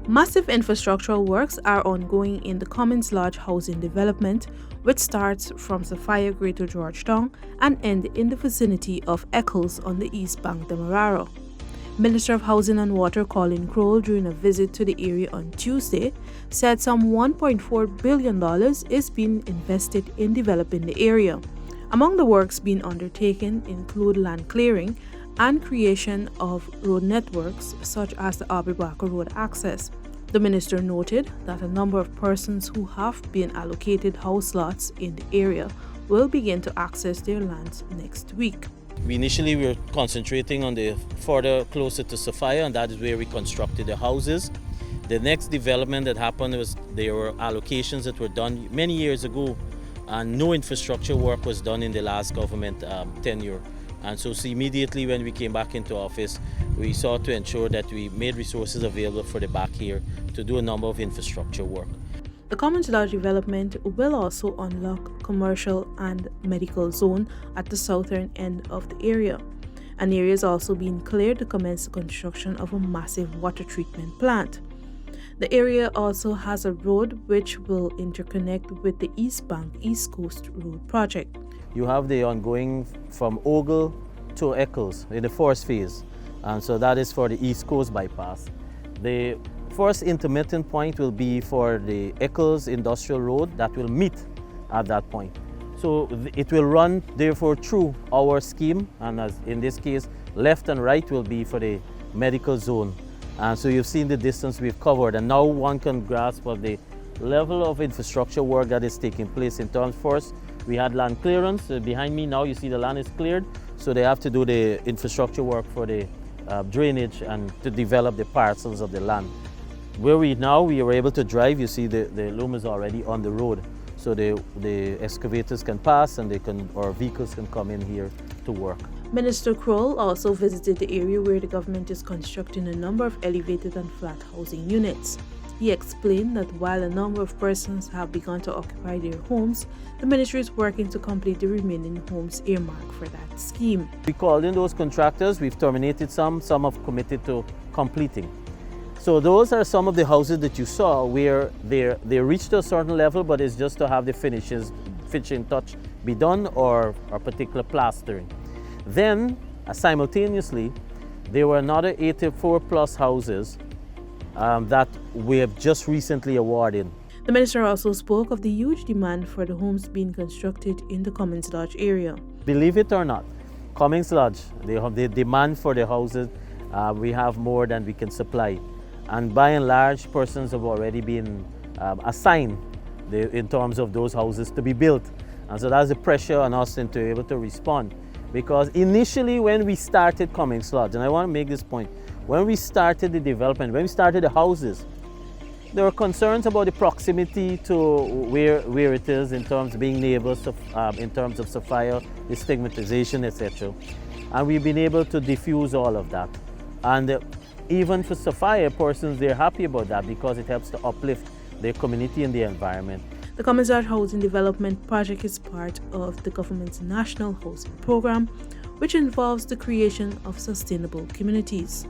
Massive infrastructural works are ongoing in the Cummings Lodge housing development, which starts from Sophia Greater Georgetown and ends in the vicinity of Eccles on the East Bank Demerara. Minister of Housing and Water Colin Crowell, during a visit to the area on Tuesday, said some $1.4 billion is being invested in developing the area. Among the works being undertaken include land clearing and creation of road networks such as the Abibaka Road access. The minister noted that a number of persons who have been allocated house lots in the area will begin to access their lands next week. Initially, we were concentrating on the further closer to Sophia, and that is where we constructed the houses. The next development that happened was there were allocations that were done many years ago, and no infrastructure work was done in the last government tenure. And so immediately when we came back into office, we sought to ensure that we made resources available for the back here to do a number of infrastructure work. The Cummings Lodge development will also unlock commercial and medical zone at the southern end of the area. An area is also being cleared to commence the construction of a massive water treatment plant. The area also has a road which will interconnect with the East Bank East Coast Road project. You have the ongoing from Ogle to Eccles in the first phase, and so that is for the East Coast bypass. The first intermittent point will be for the Eccles Industrial Road that will meet at that point. So it will run therefore through our scheme, and as in this case, left and right will be for the medical zone. And so you've seen the distance we've covered, and now one can grasp of the level of infrastructure work that is taking place in terms. First, we had land clearance. Behind me now you see the land is cleared, so they have to do the infrastructure work for the drainage and to develop the parcels of the land. Where we are able to drive, you see the loom is already on the road, so the excavators can pass and or vehicles can come in here to work. Minister Crowell also visited the area where the government is constructing a number of elevated and flat housing units. He explained that while a number of persons have begun to occupy their homes, the ministry is working to complete the remaining homes earmarked for that scheme. We called in those contractors, we've terminated some have committed to completing. So those are some of the houses that you saw where they reached a certain level, but it's just to have the finishing touch be done or a particular plastering. Then, simultaneously, there were another 84 plus houses that we have just recently awarded. The minister also spoke of the huge demand for the homes being constructed in the Cummings Lodge area. Believe it or not, Cummings Lodge, the demand for the houses, we have more than we can supply. And by and large, persons have already been assigned in terms of those houses to be built. And so that's the pressure on us to be able to respond. Because initially when we started Cummings Lodge, and I want to make this point, when we started the development, when we started the houses, there were concerns about the proximity to where it is in terms of being neighbors, in terms of Sophia, the stigmatization, etc. And we've been able to diffuse all of that. And even for Sophia persons, they're happy about that because it helps to uplift their community and their environment. The Cummings Lodge Housing Development Project is part of the government's national housing program, which involves the creation of sustainable communities.